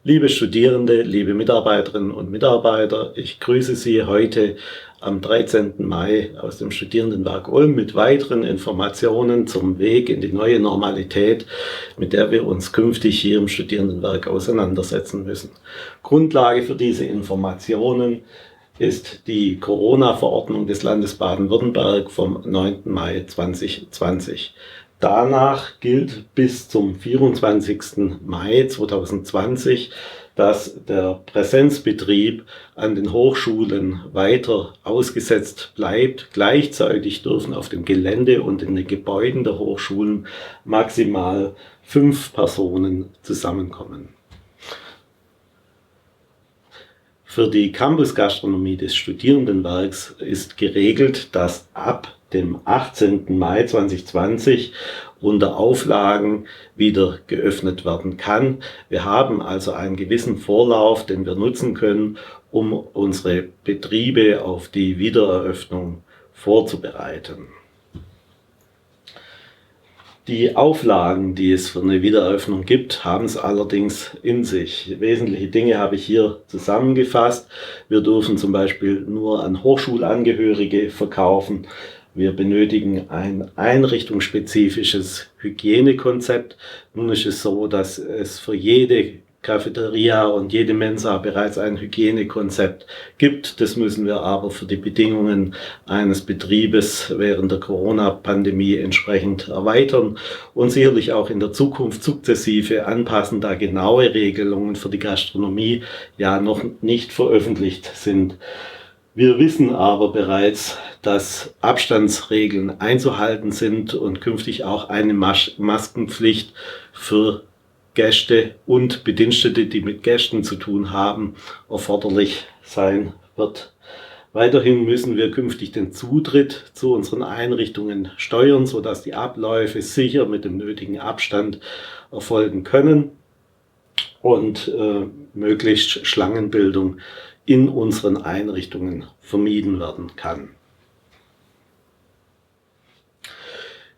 Liebe Studierende, liebe Mitarbeiterinnen und Mitarbeiter, ich grüße Sie heute am 13. Mai aus dem Studierendenwerk Ulm mit weiteren Informationen zum Weg in die neue Normalität, mit der wir uns künftig hier im Studierendenwerk auseinandersetzen müssen. Grundlage für diese Informationen ist die Corona-Verordnung des Landes Baden-Württemberg vom 9. Mai 2020. Danach gilt bis zum 24. Mai 2020, dass der Präsenzbetrieb an den Hochschulen weiter ausgesetzt bleibt. Gleichzeitig dürfen auf dem Gelände und in den Gebäuden der Hochschulen maximal 5 Personen zusammenkommen. Für die Campusgastronomie des Studierendenwerks ist geregelt, dass ab dem 18. Mai 2020 unter Auflagen wieder geöffnet werden kann. Wir haben also einen gewissen Vorlauf, den wir nutzen können, um unsere Betriebe auf die Wiedereröffnung vorzubereiten. Die Auflagen, die es für eine Wiedereröffnung gibt, haben es allerdings in sich. Wesentliche Dinge habe ich hier zusammengefasst. Wir dürfen zum Beispiel nur an Hochschulangehörige verkaufen. Wir benötigen ein einrichtungsspezifisches Hygienekonzept. Nun ist es so, dass es für jede Cafeteria und jede Mensa bereits ein Hygienekonzept gibt. Das müssen wir aber für die Bedingungen eines Betriebes während der Corona-Pandemie entsprechend erweitern und sicherlich auch in der Zukunft sukzessive anpassen, da genaue Regelungen für die Gastronomie ja noch nicht veröffentlicht sind. Wir wissen aber bereits, dass Abstandsregeln einzuhalten sind und künftig auch eine Maskenpflicht für Gäste und Bedienstete, die mit Gästen zu tun haben, erforderlich sein wird. Weiterhin müssen wir künftig den Zutritt zu unseren Einrichtungen steuern, sodass die Abläufe sicher mit dem nötigen Abstand erfolgen können und möglichst Schlangenbildung in unseren Einrichtungen vermieden werden kann.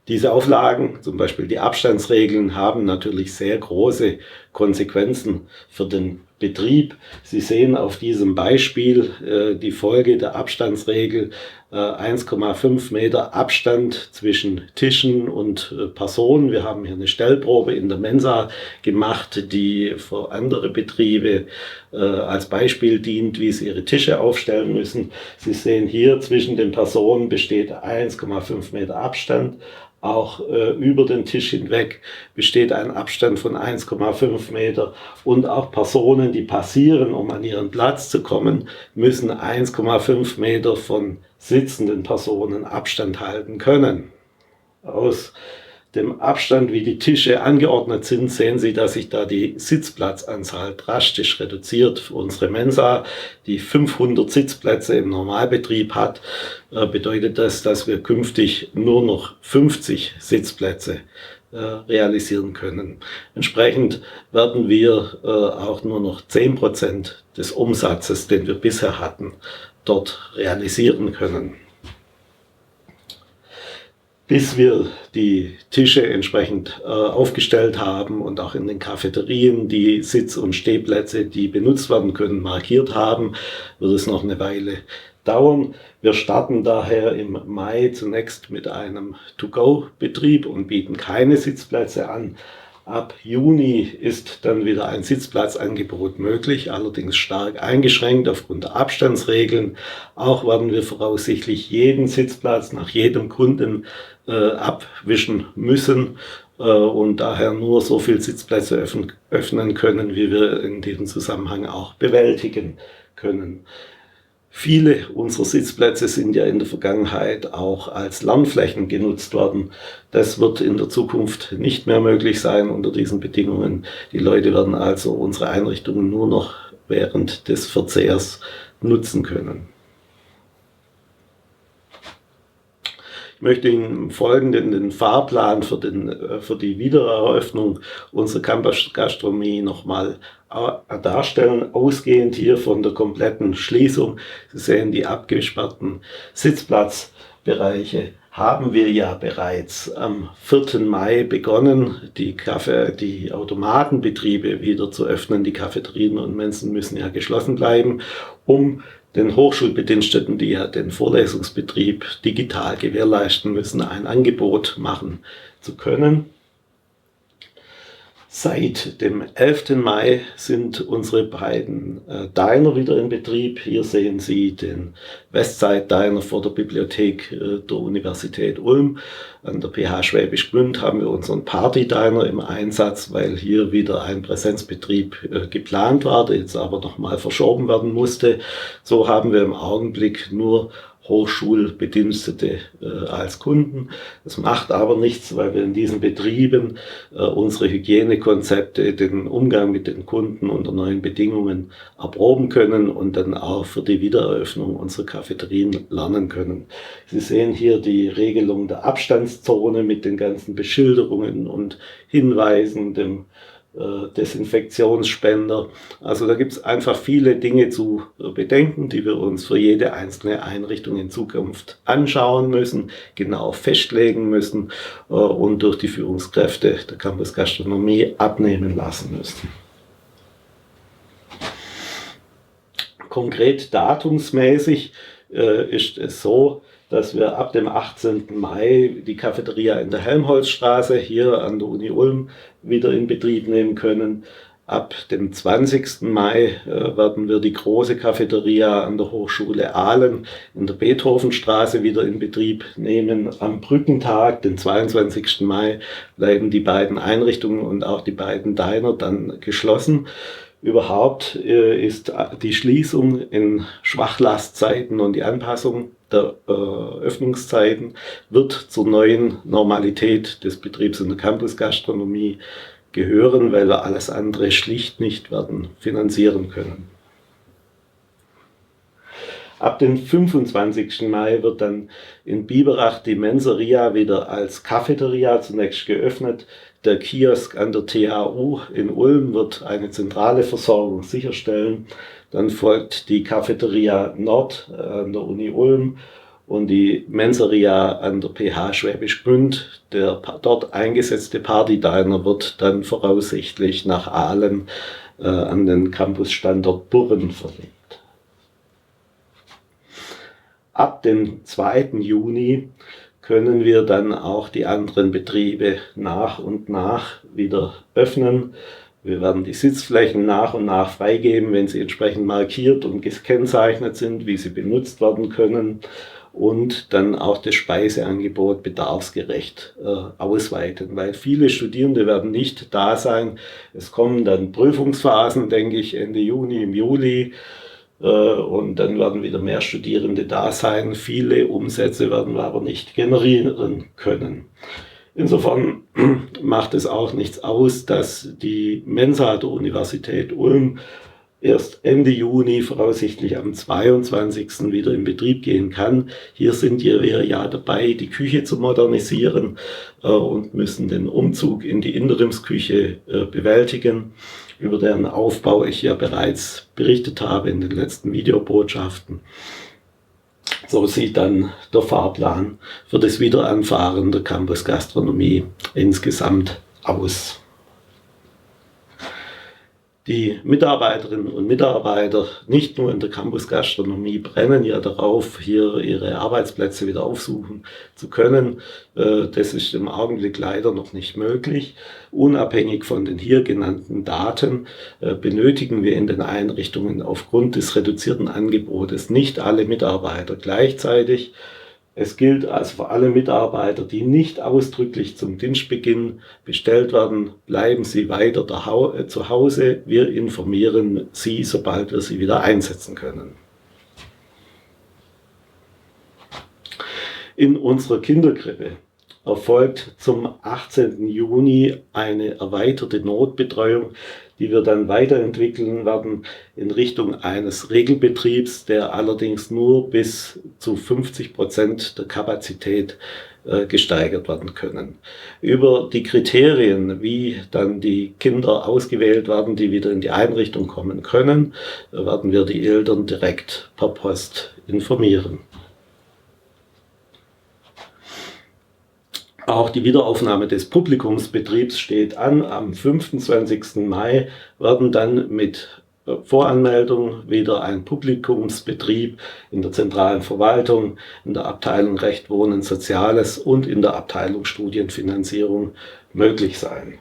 Diese Auflagen, zum Beispiel die Abstandsregeln, haben natürlich sehr große Konsequenzen für den Betrieb. Sie sehen auf diesem Beispiel die Folge der Abstandsregel: 1,5 Meter Abstand zwischen Tischen und Personen. Wir haben hier eine Stellprobe in der Mensa gemacht, die für andere Betriebe als Beispiel dient, wie sie ihre Tische aufstellen müssen. Sie sehen hier, zwischen den Personen besteht 1,5 Meter Abstand. Auch über den Tisch hinweg besteht ein Abstand von 1,5 Meter und auch Personen, die passieren, um an ihren Platz zu kommen, müssen 1,5 Meter von sitzenden Personen Abstand halten können. Aus dem Abstand, wie die Tische angeordnet sind, sehen Sie, dass sich da die Sitzplatzanzahl drastisch reduziert. Für unsere Mensa, die 500 Sitzplätze im Normalbetrieb hat, bedeutet das, dass wir künftig nur noch 50 Sitzplätze realisieren können. Entsprechend werden wir auch nur noch 10% des Umsatzes, den wir bisher hatten, dort realisieren können. Bis wir die Tische entsprechend aufgestellt haben und auch in den Cafeterien die Sitz- und Stehplätze, die benutzt werden können, markiert haben, wird es noch eine Weile dauern. Wir starten daher im Mai zunächst mit einem To-Go-Betrieb und bieten keine Sitzplätze an. Ab Juni ist dann wieder ein Sitzplatzangebot möglich, allerdings stark eingeschränkt aufgrund der Abstandsregeln. Auch werden wir voraussichtlich jeden Sitzplatz nach jedem Kunden abwischen müssen und daher nur so viele Sitzplätze öffnen können, wie wir in diesem Zusammenhang auch bewältigen können. Viele unserer Sitzplätze sind ja in der Vergangenheit auch als Lernflächen genutzt worden. Das wird in der Zukunft nicht mehr möglich sein unter diesen Bedingungen. Die Leute werden also unsere Einrichtungen nur noch während des Verzehrs nutzen können. Ich möchte Ihnen im Folgenden den Fahrplan für die Wiedereröffnung unserer Campusgastronomie nochmal darstellen, ausgehend hier von der kompletten Schließung. Sie sehen die abgesperrten Sitzplatzbereiche haben wir ja bereits am 4. Mai begonnen, die Automatenbetriebe wieder zu öffnen. Die Cafeterien und Mensen müssen ja geschlossen bleiben, um den Hochschulbediensteten, die ja den Vorlesungsbetrieb digital gewährleisten müssen, ein Angebot machen zu können. Seit dem 11. Mai sind unsere beiden Diner wieder in Betrieb. Hier sehen Sie den Westside Diner vor der Bibliothek der Universität Ulm. An der PH Schwäbisch Gmünd haben wir unseren Party Diner im Einsatz, weil hier wieder ein Präsenzbetrieb geplant war, der jetzt aber nochmal verschoben werden musste. So haben wir im Augenblick nur Hochschulbedienstete als Kunden. Das macht aber nichts, weil wir in diesen Betrieben unsere Hygienekonzepte, den Umgang mit den Kunden unter neuen Bedingungen erproben können und dann auch für die Wiedereröffnung unserer Cafeterien lernen können. Sie sehen hier die Regelung der Abstandszone mit den ganzen Beschilderungen und Hinweisen, dem Desinfektionsspender. Also da gibt es einfach viele Dinge zu bedenken, die wir uns für jede einzelne Einrichtung in Zukunft anschauen müssen, genau festlegen müssen und durch die Führungskräfte der Campus Gastronomie abnehmen lassen müssen. Konkret datumsmäßig ist es so, dass wir ab dem 18. Mai die Cafeteria in der Helmholtzstraße hier an der Uni Ulm wieder in Betrieb nehmen können. Ab dem 20. Mai werden wir die große Cafeteria an der Hochschule Aalen in der Beethovenstraße wieder in Betrieb nehmen. Am Brückentag, den 22. Mai, bleiben die beiden Einrichtungen und auch die beiden Diner dann geschlossen. Überhaupt ist die Schließung in Schwachlastzeiten und die Anpassung der Öffnungszeiten wird zur neuen Normalität des Betriebs in der Campusgastronomie gehören, weil wir alles andere schlicht nicht werden finanzieren können. Ab dem 25. Mai wird dann in Biberach die Menseria wieder als Cafeteria zunächst geöffnet. Der Kiosk an der THU in Ulm wird eine zentrale Versorgung sicherstellen. Dann folgt die Cafeteria Nord an der Uni Ulm und die Menseria an der PH Schwäbisch Gmünd. Der dort eingesetzte Party Diner wird dann voraussichtlich nach Aalen an den Campusstandort Burren verlegt. Ab dem 2. Juni können wir dann auch die anderen Betriebe nach und nach wieder öffnen. Wir werden die Sitzflächen nach und nach freigeben, wenn sie entsprechend markiert und gekennzeichnet sind, wie sie benutzt werden können, und dann auch das Speiseangebot bedarfsgerecht ausweiten, weil viele Studierende werden nicht da sein. Es kommen dann Prüfungsphasen, denke ich, Ende Juni, im Juli. Und dann werden wieder mehr Studierende da sein. Viele Umsätze werden wir aber nicht generieren können. Insofern macht es auch nichts aus, dass die Mensa der Universität Ulm erst Ende Juni, voraussichtlich am 22. wieder in Betrieb gehen kann. Hier sind wir ja dabei, die Küche zu modernisieren und müssen den Umzug in die Interimsküche bewältigen, über deren Aufbau ich ja bereits berichtet habe in den letzten Videobotschaften. So sieht dann der Fahrplan für das Wiederanfahren der Campus Gastronomie insgesamt aus. Die Mitarbeiterinnen und Mitarbeiter, nicht nur in der Campus-Gastronomie, brennen ja darauf, hier ihre Arbeitsplätze wieder aufsuchen zu können. Das ist im Augenblick leider noch nicht möglich. Unabhängig von den hier genannten Daten benötigen wir in den Einrichtungen aufgrund des reduzierten Angebotes nicht alle Mitarbeiter gleichzeitig. Es gilt also für alle Mitarbeiter, die nicht ausdrücklich zum Dienstbeginn bestellt werden, bleiben Sie weiter zu Hause. Wir informieren Sie, sobald wir Sie wieder einsetzen können. In unserer Kinderkrippe erfolgt zum 18. Juni eine erweiterte Notbetreuung, die wir dann weiterentwickeln werden in Richtung eines Regelbetriebs, der allerdings nur bis zu 50% der Kapazität gesteigert werden können. Über die Kriterien, wie dann die Kinder ausgewählt werden, die wieder in die Einrichtung kommen können, werden wir die Eltern direkt per Post informieren. Auch die Wiederaufnahme des Publikumsbetriebs steht an. Am 25. Mai werden dann mit Voranmeldung wieder ein Publikumsbetrieb in der zentralen Verwaltung, in der Abteilung Recht, Wohnen, Soziales und in der Abteilung Studienfinanzierung möglich sein.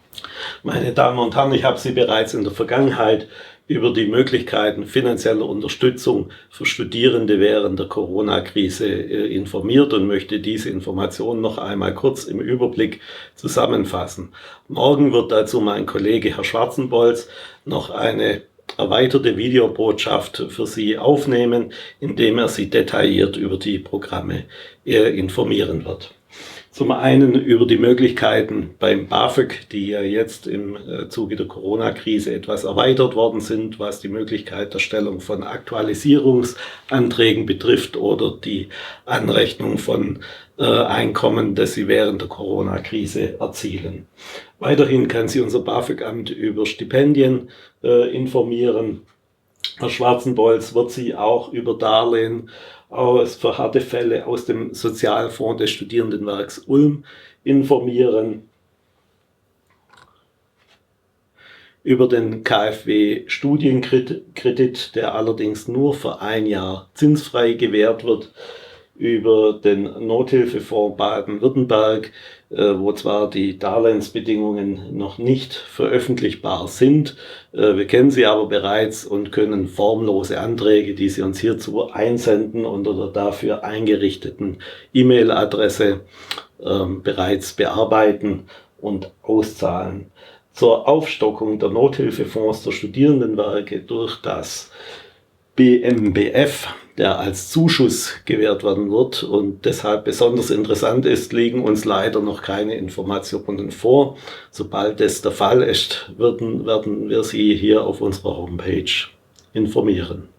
Meine Damen und Herren, ich habe Sie bereits in der Vergangenheit über die Möglichkeiten finanzieller Unterstützung für Studierende während der Corona-Krise informiert und möchte diese Informationen noch einmal kurz im Überblick zusammenfassen. Morgen wird dazu mein Kollege Herr Schwarzenbolz noch eine erweiterte Videobotschaft für Sie aufnehmen, indem er Sie detailliert über die Programme informieren wird. Zum einen über die Möglichkeiten beim BAföG, die ja jetzt im Zuge der Corona-Krise etwas erweitert worden sind, was die Möglichkeit der Stellung von Aktualisierungsanträgen betrifft oder die Anrechnung von Einkommen, das Sie während der Corona-Krise erzielen. Weiterhin kann Sie unser BAföG-Amt über Stipendien informieren. Herr Schwarzenbolz wird Sie auch über Darlehen für harte Fälle aus dem Sozialfonds des Studierendenwerks Ulm informieren, über den KfW-Studienkredit, der allerdings nur für ein Jahr zinsfrei gewährt wird, über den Nothilfefonds Baden-Württemberg, wo zwar die Darlehensbedingungen noch nicht veröffentlichbar sind, wir kennen sie aber bereits und können formlose Anträge, die Sie uns hierzu einsenden, unter der dafür eingerichteten E-Mail-Adresse bereits bearbeiten und auszahlen. Zur Aufstockung der Nothilfefonds der Studierendenwerke durch das BMBF, der als Zuschuss gewährt werden wird und deshalb besonders interessant ist, liegen uns leider noch keine Informationen vor. Sobald das der Fall ist, werden wir Sie hier auf unserer Homepage informieren.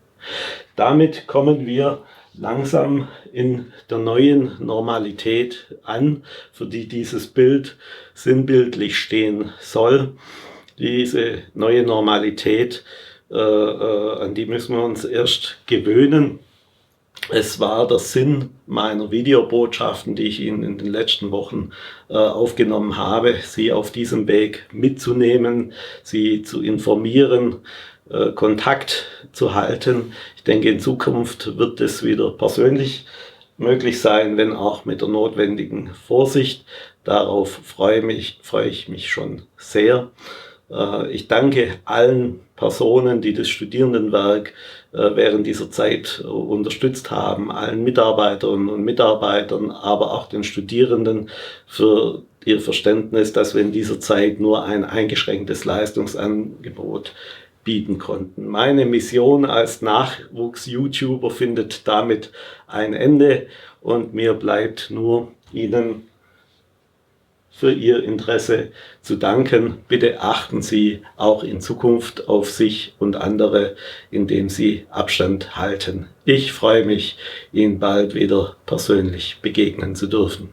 Damit kommen wir langsam in der neuen Normalität an, für die dieses Bild sinnbildlich stehen soll. Diese neue Normalität, an die müssen wir uns erst gewöhnen. Es war der Sinn meiner Videobotschaften, die ich Ihnen in den letzten Wochen aufgenommen habe, Sie auf diesem Weg mitzunehmen, Sie zu informieren, Kontakt zu halten. Ich denke, in Zukunft wird es wieder persönlich möglich sein, wenn auch mit der notwendigen Vorsicht. Darauf freue ich mich schon sehr. Ich danke allen Personen, die das Studierendenwerk während dieser Zeit unterstützt haben, allen Mitarbeiterinnen und Mitarbeitern, aber auch den Studierenden für ihr Verständnis, dass wir in dieser Zeit nur ein eingeschränktes Leistungsangebot bieten konnten. Meine Mission als Nachwuchs-YouTuber findet damit ein Ende und mir bleibt nur Ihnen für Ihr Interesse zu danken. Bitte achten Sie auch in Zukunft auf sich und andere, indem Sie Abstand halten. Ich freue mich, Ihnen bald wieder persönlich begegnen zu dürfen.